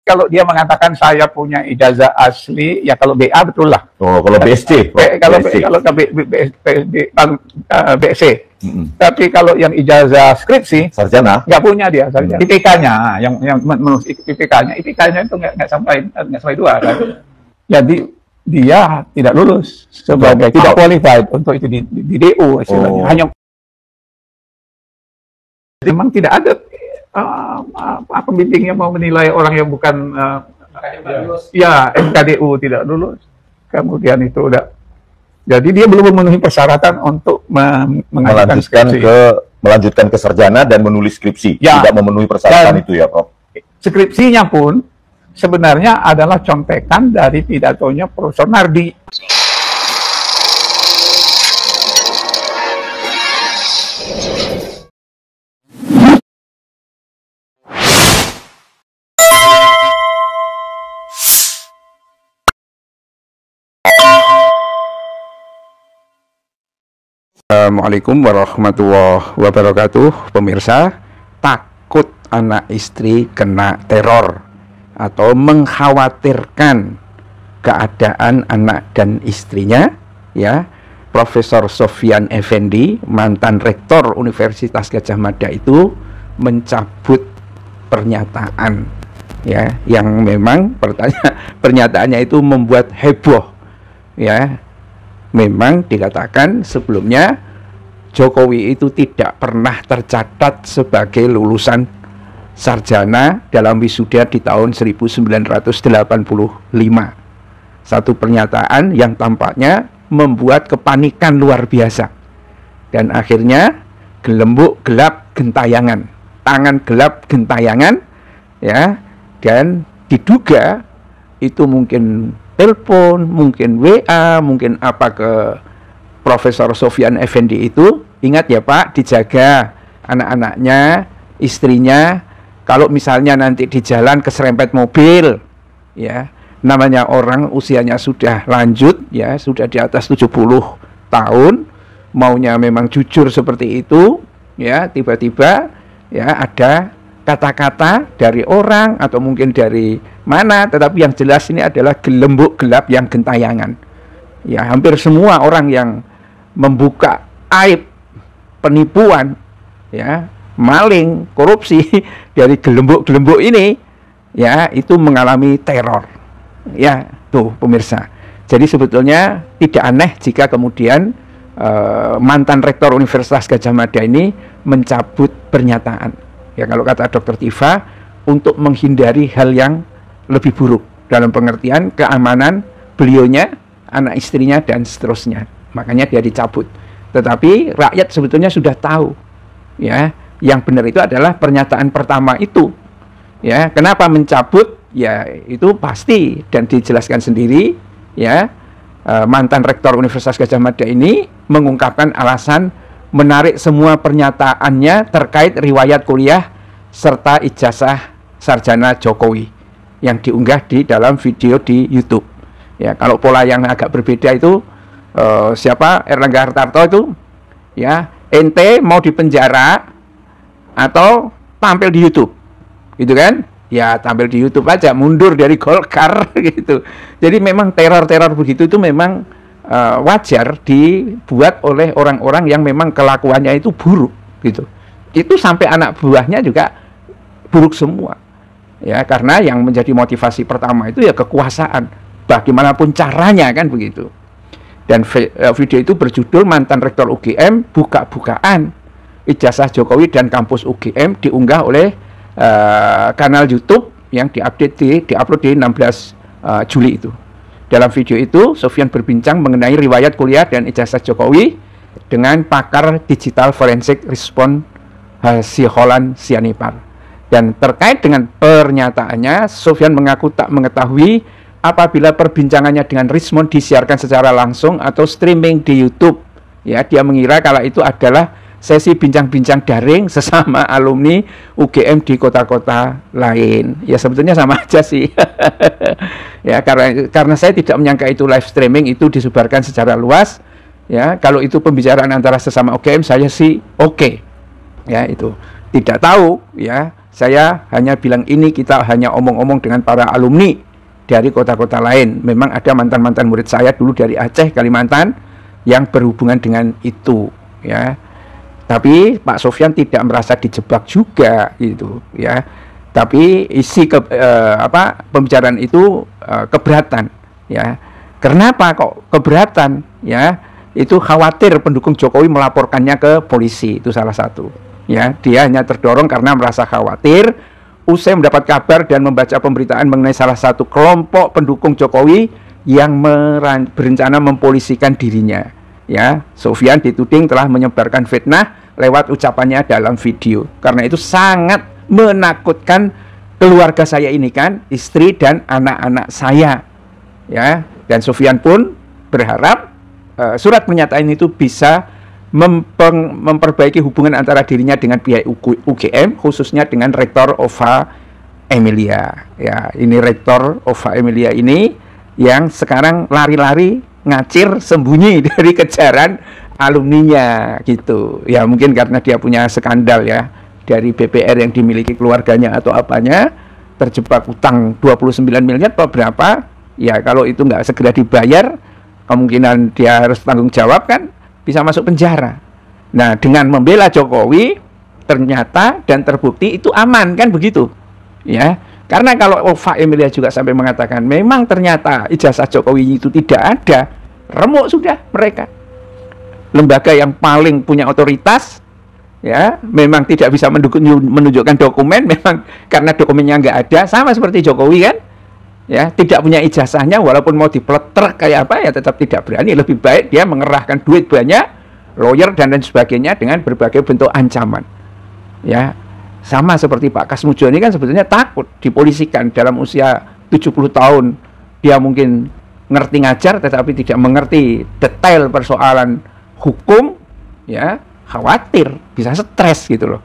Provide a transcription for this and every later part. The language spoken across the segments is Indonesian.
kalau dia mengatakan saya punya ijazah asli, ya kalau BA betul lah. Oh, kalau BSc, kalau BSc. Tapi kalau yang ijazah skripsi, sarjana, nggak punya dia sarjana. IPK-nya, yang menulis IPK-nya itu nggak sampai 2 kan. Jadi dia tidak lulus sebagai tidak qualified untuk itu di DU istilahnya. Hanya memang tidak ada pembimbing yang mau menilai orang yang bukan MKDU tidak lulus. Kemudian itu udah, jadi dia belum memenuhi persyaratan untuk melanjutkan ke sarjana dan menulis skripsi. Tidak memenuhi persyaratan itu ya, Prof. Skripsinya pun sebenarnya adalah contekan dari pidatonya Profesor Nardi. Assalamualaikum warahmatullahi wabarakatuh. Pemirsa, takut anak istri kena teror atau mengkhawatirkan keadaan anak dan istrinya, ya, Profesor Sofyan Effendi, mantan rektor Universitas Gadjah Mada itu mencabut pernyataan, ya, yang memang pernyataannya itu membuat heboh, ya. Memang dikatakan sebelumnya Jokowi itu tidak pernah tercatat sebagai lulusan sarjana dalam wisuda di tahun 1985. Satu pernyataan yang tampaknya membuat kepanikan luar biasa. Dan akhirnya gelembuk gelap gentayangan, tangan gelap gentayangan, ya, dan diduga itu mungkin telepon, mungkin WA, mungkin apa ke Profesor Sofyan Effendi itu. Ingat ya Pak, dijaga anak-anaknya, istrinya. Kalau misalnya nanti di jalan keserempet mobil, ya, namanya orang usianya sudah lanjut, ya, sudah di atas 70 tahun, maunya memang jujur seperti itu, ya, tiba-tiba ya ada kata-kata dari orang atau mungkin dari mana, tetapi yang jelas ini adalah gelembuk gelap yang gentayangan. Ya, hampir semua orang yang membuka aib penipuan, ya, maling, korupsi dari gelembuk-gelembuk ini, ya, itu mengalami teror. Ya, tuh pemirsa. Jadi sebetulnya tidak aneh jika kemudian mantan rektor Universitas Gadjah Mada ini mencabut pernyataan. Ya, kalau kata Dr. Tifa, untuk menghindari hal yang lebih buruk dalam pengertian keamanan beliaunya, anak istrinya, dan seterusnya. Makanya dia dicabut. Tetapi rakyat sebetulnya sudah tahu, ya, yang benar itu adalah pernyataan pertama itu. Ya, kenapa mencabut? Ya, itu pasti dan dijelaskan sendiri, ya. Mantan rektor Universitas Gadjah Mada ini mengungkapkan alasan menarik semua pernyataannya terkait riwayat kuliah serta ijazah sarjana Jokowi yang diunggah di dalam video di YouTube. Ya, kalau pola yang agak berbeda itu siapa, Erlangga Hartarto itu, ya, ente mau dipenjara atau tampil di YouTube, gitu kan? Ya, tampil di YouTube aja, mundur dari Golkar gitu. Jadi memang teror-teror begitu itu memang wajar dibuat oleh orang-orang yang memang kelakuannya itu buruk gitu. Itu sampai anak buahnya juga buruk semua. Ya, karena yang menjadi motivasi pertama itu ya kekuasaan. Bagaimanapun caranya kan begitu. Dan video itu berjudul Mantan Rektor UGM Buka-bukaan Ijazah Jokowi dan Kampus UGM, diunggah oleh kanal YouTube yang diupload di 16 Juli itu. Dalam video itu, Sofyan berbincang mengenai riwayat kuliah dan ijazah Jokowi dengan pakar digital forensik Respon Siholan Sianipar. Dan terkait dengan pernyataannya, Sofyan mengaku tak mengetahui apabila perbincangannya dengan Rismond disiarkan secara langsung atau streaming di YouTube. Ya, dia mengira kalau itu adalah sesi bincang-bincang daring sesama alumni UGM di kota-kota lain. Ya, sebetulnya sama aja sih. Ya, karena saya tidak menyangka itu live streaming, itu disebarkan secara luas. Ya, kalau itu pembicaraan antara sesama UGM, saya sih oke. Ya, itu tidak tahu, ya, Saya hanya bilang ini, kita hanya omong-omong dengan para alumni dari kota-kota lain. Memang ada mantan-mantan murid saya dulu dari Aceh, Kalimantan yang berhubungan dengan itu, ya. Tapi Pak Sofyan tidak merasa dijebak juga, gitu, ya. Tapi isi pembicaraan itu keberatan, ya. Kenapa kok keberatan, ya? Itu khawatir pendukung Jokowi melaporkannya ke polisi, itu salah satu, ya. Dia hanya terdorong karena merasa khawatir. Usai mendapat kabar dan membaca pemberitaan mengenai salah satu kelompok pendukung Jokowi yang berencana mempolisikan dirinya, ya, Sofyan dituding telah menyebarkan fitnah lewat ucapannya dalam video. Karena itu sangat menakutkan keluarga saya ini, kan, istri dan anak-anak saya, ya. Dan Sofyan pun berharap surat pernyataan itu bisa memperbaiki hubungan antara dirinya dengan pihak UGM, khususnya dengan Rektor Ova Emilia. Ya, ini Rektor Ova Emilia ini yang sekarang lari-lari ngacir sembunyi dari kejaran alumninya, gitu. Ya, mungkin karena dia punya skandal, ya, dari BPR yang dimiliki keluarganya atau apanya, terjebak utang 29 miliar atau berapa. Ya, kalau itu nggak segera dibayar, kemungkinan dia harus tanggung jawab, kan, bisa masuk penjara. Nah, dengan membela Jokowi ternyata dan terbukti itu aman, kan, begitu, ya. Karena kalau Ova Emilia juga sampai mengatakan memang ternyata ijazah Jokowi itu tidak ada, remuk sudah mereka. Lembaga yang paling punya otoritas, ya, memang tidak bisa menunjukkan dokumen, memang karena dokumennya nggak ada, sama seperti Jokowi, kan, ya, tidak punya ijazahnya, walaupun mau dipeleter kayak apa, ya tetap tidak berani. Lebih baik dia mengerahkan duit banyak, lawyer dan lain sebagainya dengan berbagai bentuk ancaman, ya. Sama seperti Pak Kasmujo ini kan sebetulnya takut dipolisikan dalam usia 70 tahun. Dia mungkin ngerti ngajar tetapi tidak mengerti detail persoalan hukum, ya, khawatir, bisa stres, gitu loh.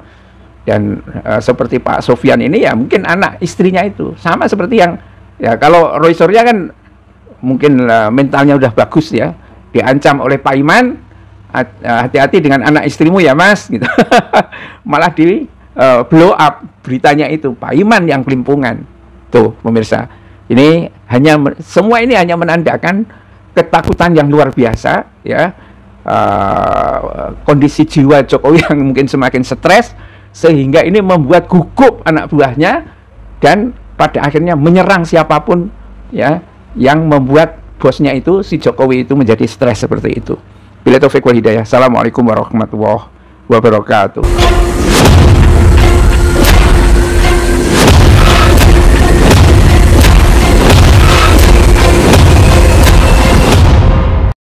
Dan seperti Pak Sofyan ini, ya, mungkin anak istrinya itu sama seperti yang, ya, kalau Roy Surya kan mungkin mentalnya udah bagus, ya, diancam oleh Pak Iman, hati-hati dengan anak istrimu, ya, Mas, gitu. Malah di blow up beritanya itu Pak Iman yang kelimpungan. Tuh, pemirsa, ini semua ini hanya menandakan ketakutan yang luar biasa, ya. Kondisi jiwa Jokowi yang mungkin semakin stres, sehingga ini membuat gugup anak buahnya dan pada akhirnya menyerang siapapun, ya, yang membuat bosnya itu, si Jokowi itu, menjadi stres seperti itu. Billahi taufiq wal hidayah. Assalamualaikum warahmatullahi wabarakatuh.